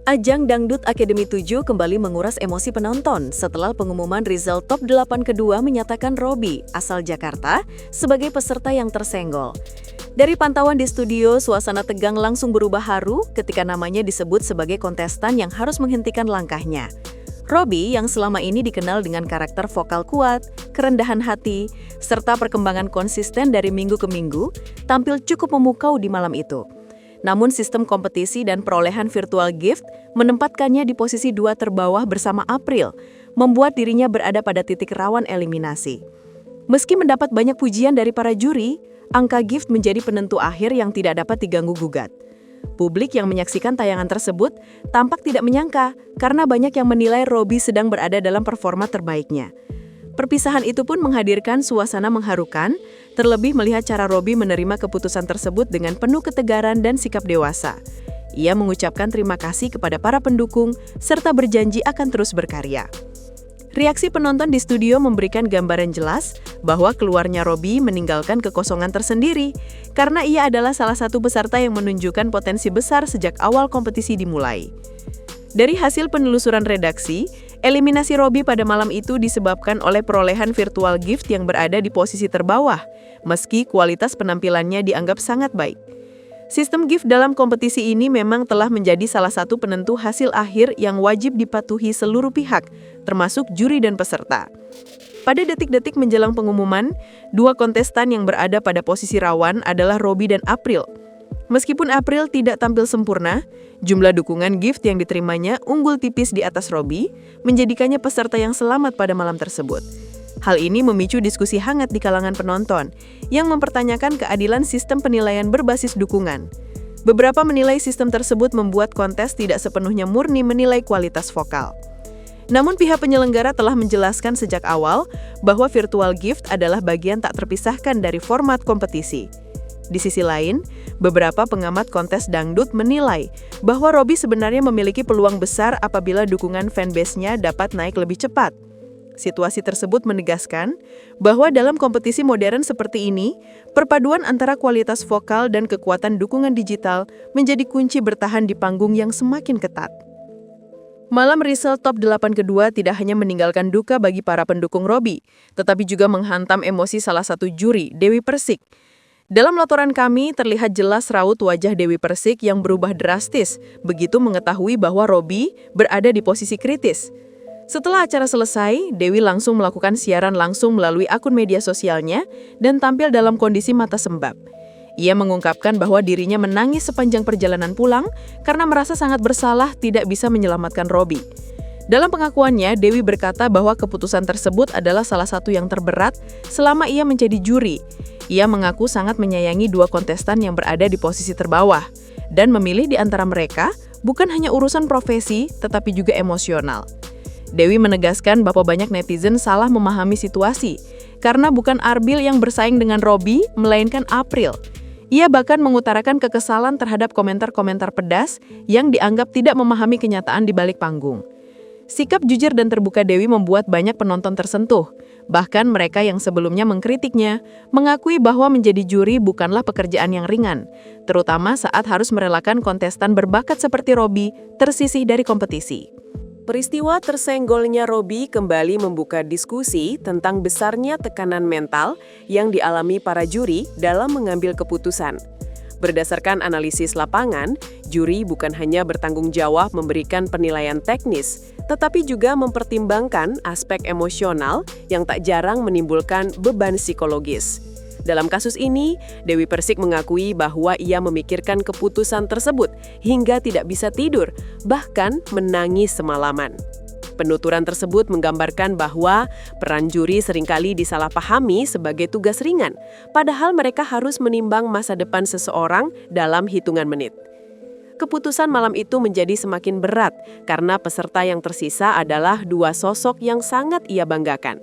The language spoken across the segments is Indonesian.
Ajang Dangdut Akademi 7 kembali menguras emosi penonton setelah pengumuman result top 8 kedua menyatakan Robby, asal Jakarta, sebagai peserta yang tersenggol. Dari pantauan di studio, suasana tegang langsung berubah haru ketika namanya disebut sebagai kontestan yang harus menghentikan langkahnya. Robby yang selama ini dikenal dengan karakter vokal kuat, kerendahan hati, serta perkembangan konsisten dari minggu ke minggu, tampil cukup memukau di malam itu. Namun sistem kompetisi dan perolehan virtual gift menempatkannya di posisi 2 terbawah bersama April, membuat dirinya berada pada titik rawan eliminasi. Meski mendapat banyak pujian dari para juri, angka gift menjadi penentu akhir yang tidak dapat diganggu-gugat. Publik yang menyaksikan tayangan tersebut tampak tidak menyangka karena banyak yang menilai Robby sedang berada dalam performa terbaiknya. Perpisahan itu pun menghadirkan suasana mengharukan, terlebih melihat cara Robby menerima keputusan tersebut dengan penuh ketegaran dan sikap dewasa. Ia mengucapkan terima kasih kepada para pendukung, serta berjanji akan terus berkarya. Reaksi penonton di studio memberikan gambaran jelas bahwa keluarnya Robby meninggalkan kekosongan tersendiri, karena ia adalah salah satu peserta yang menunjukkan potensi besar sejak awal kompetisi dimulai. Dari hasil penelusuran redaksi, eliminasi Robby pada malam itu disebabkan oleh perolehan virtual gift yang berada di posisi terbawah, meski kualitas penampilannya dianggap sangat baik. Sistem gift dalam kompetisi ini memang telah menjadi salah satu penentu hasil akhir yang wajib dipatuhi seluruh pihak, termasuk juri dan peserta. Pada detik-detik menjelang pengumuman, dua kontestan yang berada pada posisi rawan adalah Robby dan April. Meskipun April tidak tampil sempurna, jumlah dukungan gift yang diterimanya unggul tipis di atas Robby, menjadikannya peserta yang selamat pada malam tersebut. Hal ini memicu diskusi hangat di kalangan penonton, yang mempertanyakan keadilan sistem penilaian berbasis dukungan. Beberapa menilai sistem tersebut membuat kontes tidak sepenuhnya murni menilai kualitas vokal. Namun pihak penyelenggara telah menjelaskan sejak awal bahwa virtual gift adalah bagian tak terpisahkan dari format kompetisi. Di sisi lain, beberapa pengamat kontes dangdut menilai bahwa Robby sebenarnya memiliki peluang besar apabila dukungan fanbase-nya dapat naik lebih cepat. Situasi tersebut menegaskan bahwa dalam kompetisi modern seperti ini, perpaduan antara kualitas vokal dan kekuatan dukungan digital menjadi kunci bertahan di panggung yang semakin ketat. Malam result top 8 kedua tidak hanya meninggalkan duka bagi para pendukung Robby, tetapi juga menghantam emosi salah satu juri, Dewi Persik. Dalam laporan kami, terlihat jelas raut wajah Dewi Persik yang berubah drastis begitu mengetahui bahwa Robby berada di posisi kritis. Setelah acara selesai, Dewi langsung melakukan siaran langsung melalui akun media sosialnya dan tampil dalam kondisi mata sembab. Ia mengungkapkan bahwa dirinya menangis sepanjang perjalanan pulang karena merasa sangat bersalah tidak bisa menyelamatkan Robby. Dalam pengakuannya, Dewi berkata bahwa keputusan tersebut adalah salah satu yang terberat selama ia menjadi juri. Ia mengaku sangat menyayangi dua kontestan yang berada di posisi terbawah dan memilih di antara mereka bukan hanya urusan profesi tetapi juga emosional. Dewi menegaskan bahwa banyak netizen salah memahami situasi karena bukan Arbil yang bersaing dengan Robby melainkan April. Ia bahkan mengutarakan kekesalan terhadap komentar-komentar pedas yang dianggap tidak memahami kenyataan di balik panggung. Sikap jujur dan terbuka Dewi membuat banyak penonton tersentuh. Bahkan mereka yang sebelumnya mengkritiknya mengakui bahwa menjadi juri bukanlah pekerjaan yang ringan, terutama saat harus merelakan kontestan berbakat seperti Robby tersisih dari kompetisi. Peristiwa tersenggolnya Robby kembali membuka diskusi tentang besarnya tekanan mental yang dialami para juri dalam mengambil keputusan. Berdasarkan analisis lapangan, juri bukan hanya bertanggung jawab memberikan penilaian teknis, tetapi juga mempertimbangkan aspek emosional yang tak jarang menimbulkan beban psikologis. Dalam kasus ini, Dewi Persik mengakui bahwa ia memikirkan keputusan tersebut hingga tidak bisa tidur, bahkan menangis semalaman. Penuturan tersebut menggambarkan bahwa peran juri seringkali disalahpahami sebagai tugas ringan, padahal mereka harus menimbang masa depan seseorang dalam hitungan menit. Keputusan malam itu menjadi semakin berat karena peserta yang tersisa adalah dua sosok yang sangat ia banggakan.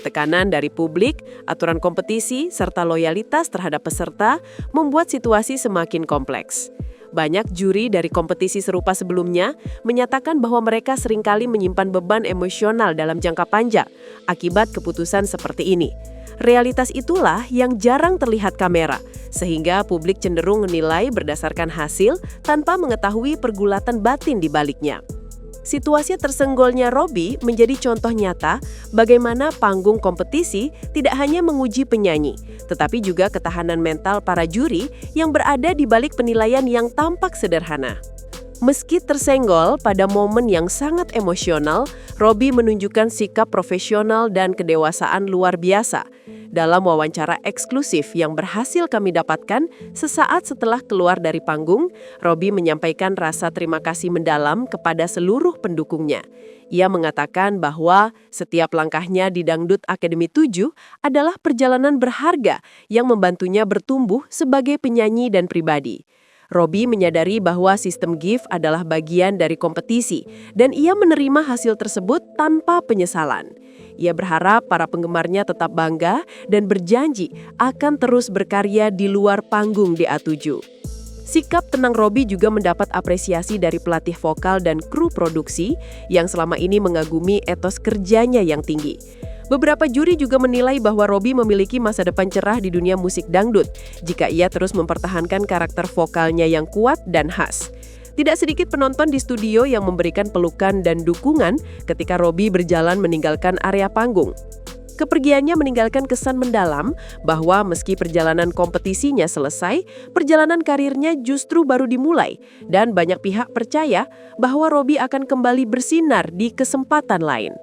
Tekanan dari publik, aturan kompetisi, serta loyalitas terhadap peserta membuat situasi semakin kompleks. Banyak juri dari kompetisi serupa sebelumnya menyatakan bahwa mereka seringkali menyimpan beban emosional dalam jangka panjang akibat keputusan seperti ini. Realitas itulah yang jarang terlihat kamera, sehingga publik cenderung menilai berdasarkan hasil tanpa mengetahui pergulatan batin di baliknya. Situasi tersenggolnya Robby menjadi contoh nyata bagaimana panggung kompetisi tidak hanya menguji penyanyi, tetapi juga ketahanan mental para juri yang berada di balik penilaian yang tampak sederhana. Meski tersenggol pada momen yang sangat emosional, Robby menunjukkan sikap profesional dan kedewasaan luar biasa. Dalam wawancara eksklusif yang berhasil kami dapatkan, sesaat setelah keluar dari panggung, Robby menyampaikan rasa terima kasih mendalam kepada seluruh pendukungnya. Ia mengatakan bahwa setiap langkahnya di Dangdut Akademi 7 adalah perjalanan berharga yang membantunya bertumbuh sebagai penyanyi dan pribadi. Robby menyadari bahwa sistem GIFT adalah bagian dari kompetisi dan ia menerima hasil tersebut tanpa penyesalan. Ia berharap para penggemarnya tetap bangga dan berjanji akan terus berkarya di luar panggung DA7. Sikap tenang Robby juga mendapat apresiasi dari pelatih vokal dan kru produksi yang selama ini mengagumi etos kerjanya yang tinggi. Beberapa juri juga menilai bahwa Robby memiliki masa depan cerah di dunia musik dangdut jika ia terus mempertahankan karakter vokalnya yang kuat dan khas. Tidak sedikit penonton di studio yang memberikan pelukan dan dukungan ketika Robby berjalan meninggalkan area panggung. Kepergiannya meninggalkan kesan mendalam bahwa meski perjalanan kompetisinya selesai, perjalanan karirnya justru baru dimulai dan banyak pihak percaya bahwa Robby akan kembali bersinar di kesempatan lain.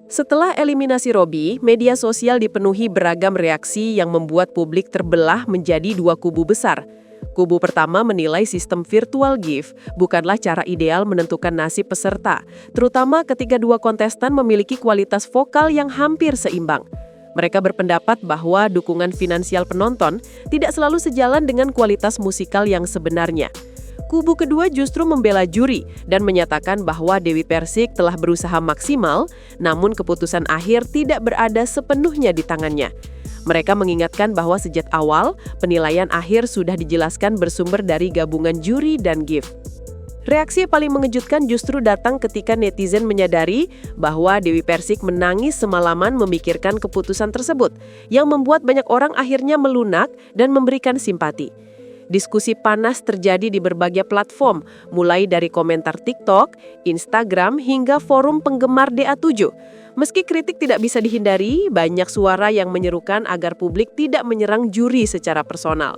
Setelah eliminasi Robby, media sosial dipenuhi beragam reaksi yang membuat publik terbelah menjadi dua kubu besar. Kubu pertama menilai sistem virtual GIFT bukanlah cara ideal menentukan nasib peserta, terutama ketika dua kontestan memiliki kualitas vokal yang hampir seimbang. Mereka berpendapat bahwa dukungan finansial penonton tidak selalu sejalan dengan kualitas musikal yang sebenarnya. Kubu kedua justru membela juri dan menyatakan bahwa Dewi Persik telah berusaha maksimal, namun keputusan akhir tidak berada sepenuhnya di tangannya. Mereka mengingatkan bahwa sejak awal, penilaian akhir sudah dijelaskan bersumber dari gabungan juri dan GIFT. Reaksi paling mengejutkan justru datang ketika netizen menyadari bahwa Dewi Persik menangis semalaman memikirkan keputusan tersebut, yang membuat banyak orang akhirnya melunak dan memberikan simpati. Diskusi panas terjadi di berbagai platform, mulai dari komentar TikTok, Instagram, hingga forum penggemar DA7. Meski kritik tidak bisa dihindari, banyak suara yang menyerukan agar publik tidak menyerang juri secara personal.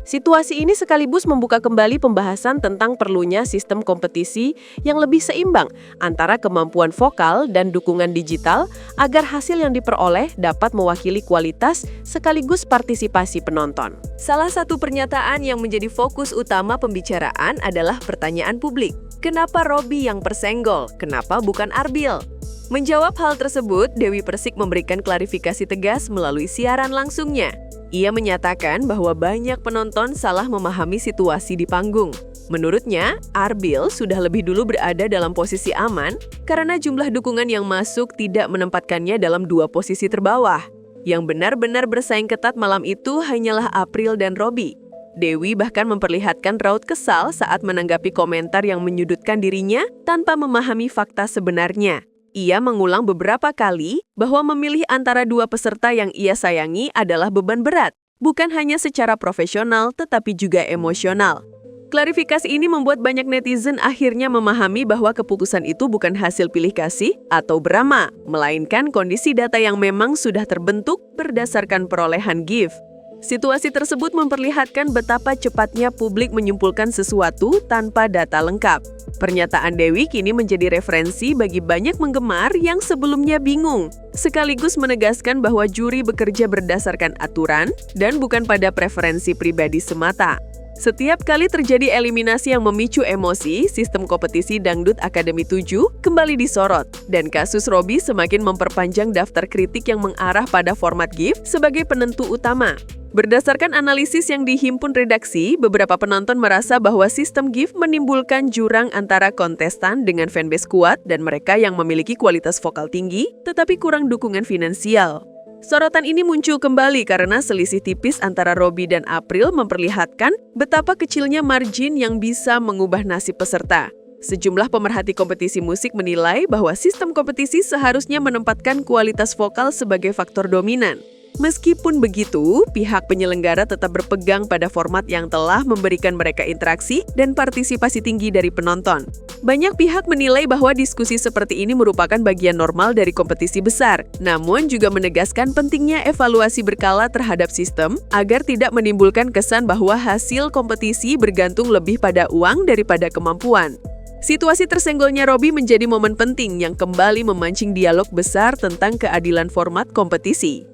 Situasi ini sekaligus membuka kembali pembahasan tentang perlunya sistem kompetisi yang lebih seimbang antara kemampuan vokal dan dukungan digital agar hasil yang diperoleh dapat mewakili kualitas sekaligus partisipasi penonton. Salah satu pernyataan yang menjadi fokus utama pembicaraan adalah pertanyaan publik. Kenapa Robby yang persenggol? Kenapa bukan Arbil? Menjawab hal tersebut, Dewi Persik memberikan klarifikasi tegas melalui siaran langsungnya. Ia menyatakan bahwa banyak penonton salah memahami situasi di panggung. Menurutnya, Arbil sudah lebih dulu berada dalam posisi aman karena jumlah dukungan yang masuk tidak menempatkannya dalam dua posisi terbawah. Yang benar-benar bersaing ketat malam itu hanyalah April dan Robby. Dewi bahkan memperlihatkan raut kesal saat menanggapi komentar yang menyudutkan dirinya tanpa memahami fakta sebenarnya. Ia mengulang beberapa kali bahwa memilih antara dua peserta yang ia sayangi adalah beban berat, bukan hanya secara profesional tetapi juga emosional. Klarifikasi ini membuat banyak netizen akhirnya memahami bahwa keputusan itu bukan hasil pilih kasih atau drama, melainkan kondisi data yang memang sudah terbentuk berdasarkan perolehan GIFT. Situasi tersebut memperlihatkan betapa cepatnya publik menyimpulkan sesuatu tanpa data lengkap. Pernyataan Dewi kini menjadi referensi bagi banyak penggemar yang sebelumnya bingung, sekaligus menegaskan bahwa juri bekerja berdasarkan aturan dan bukan pada preferensi pribadi semata. Setiap kali terjadi eliminasi yang memicu emosi, sistem kompetisi Dangdut Akademi 7 kembali disorot, dan kasus Robby semakin memperpanjang daftar kritik yang mengarah pada format GIFT sebagai penentu utama. Berdasarkan analisis yang dihimpun redaksi, beberapa penonton merasa bahwa sistem GIFT menimbulkan jurang antara kontestan dengan fanbase kuat dan mereka yang memiliki kualitas vokal tinggi, tetapi kurang dukungan finansial. Sorotan ini muncul kembali karena selisih tipis antara Robby dan April memperlihatkan betapa kecilnya margin yang bisa mengubah nasib peserta. Sejumlah pemerhati kompetisi musik menilai bahwa sistem kompetisi seharusnya menempatkan kualitas vokal sebagai faktor dominan. Meskipun begitu, pihak penyelenggara tetap berpegang pada format yang telah memberikan mereka interaksi dan partisipasi tinggi dari penonton. Banyak pihak menilai bahwa diskusi seperti ini merupakan bagian normal dari kompetisi besar, namun juga menegaskan pentingnya evaluasi berkala terhadap sistem agar tidak menimbulkan kesan bahwa hasil kompetisi bergantung lebih pada uang daripada kemampuan. Situasi tersenggolnya Robby menjadi momen penting yang kembali memancing dialog besar tentang keadilan format kompetisi.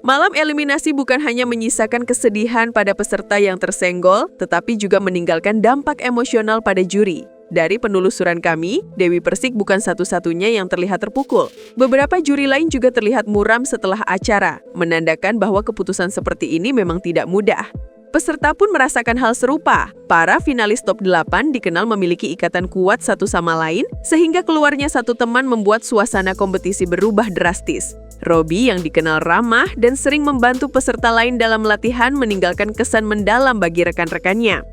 Malam eliminasi bukan hanya menyisakan kesedihan pada peserta yang tersenggol, tetapi juga meninggalkan dampak emosional pada juri. Dari penelusuran kami, Dewi Persik bukan satu-satunya yang terlihat terpukul. Beberapa juri lain juga terlihat muram setelah acara, menandakan bahwa keputusan seperti ini memang tidak mudah. Peserta pun merasakan hal serupa. Para finalis top 8 dikenal memiliki ikatan kuat satu sama lain, sehingga keluarnya satu teman membuat suasana kompetisi berubah drastis. Robby yang dikenal ramah dan sering membantu peserta lain dalam latihan meninggalkan kesan mendalam bagi rekan-rekannya.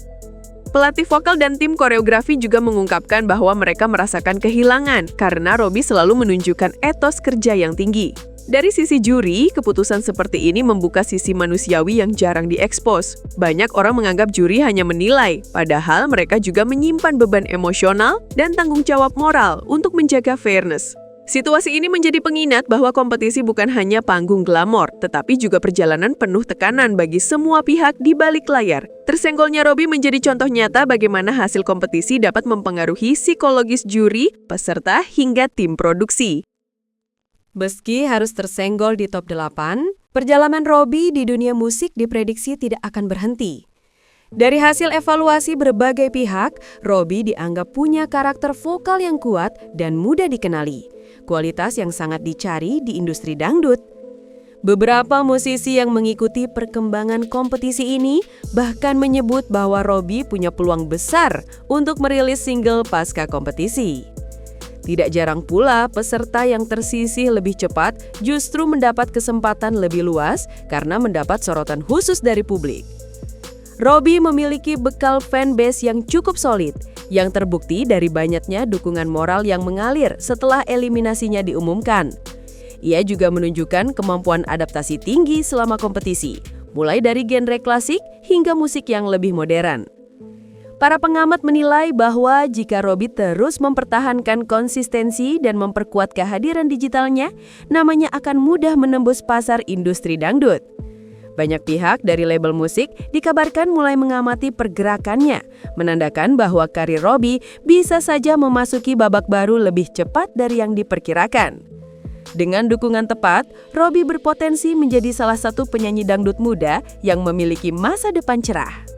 Pelatih vokal dan tim koreografi juga mengungkapkan bahwa mereka merasakan kehilangan karena Robby selalu menunjukkan etos kerja yang tinggi. Dari sisi juri, keputusan seperti ini membuka sisi manusiawi yang jarang diekspos. Banyak orang menganggap juri hanya menilai, padahal mereka juga menyimpan beban emosional dan tanggung jawab moral untuk menjaga fairness. Situasi ini menjadi pengingat bahwa kompetisi bukan hanya panggung glamor, tetapi juga perjalanan penuh tekanan bagi semua pihak di balik layar. Tersenggolnya Robby menjadi contoh nyata bagaimana hasil kompetisi dapat mempengaruhi psikologis juri, peserta, hingga tim produksi. Meski harus tersenggol di top 8, perjalanan Robby di dunia musik diprediksi tidak akan berhenti. Dari hasil evaluasi berbagai pihak, Robby dianggap punya karakter vokal yang kuat dan mudah dikenali. Kualitas yang sangat dicari di industri dangdut. Beberapa musisi yang mengikuti perkembangan kompetisi ini bahkan menyebut bahwa Robby punya peluang besar untuk merilis single pasca kompetisi. Tidak jarang pula peserta yang tersisih lebih cepat justru mendapat kesempatan lebih luas karena mendapat sorotan khusus dari publik. Robby memiliki bekal fanbase yang cukup solid, yang terbukti dari banyaknya dukungan moral yang mengalir setelah eliminasinya diumumkan. Ia juga menunjukkan kemampuan adaptasi tinggi selama kompetisi, mulai dari genre klasik hingga musik yang lebih modern. Para pengamat menilai bahwa jika Robby terus mempertahankan konsistensi dan memperkuat kehadiran digitalnya, namanya akan mudah menembus pasar industri dangdut. Banyak pihak dari label musik dikabarkan mulai mengamati pergerakannya, menandakan bahwa karir Robby bisa saja memasuki babak baru lebih cepat dari yang diperkirakan. Dengan dukungan tepat, Robby berpotensi menjadi salah satu penyanyi dangdut muda yang memiliki masa depan cerah.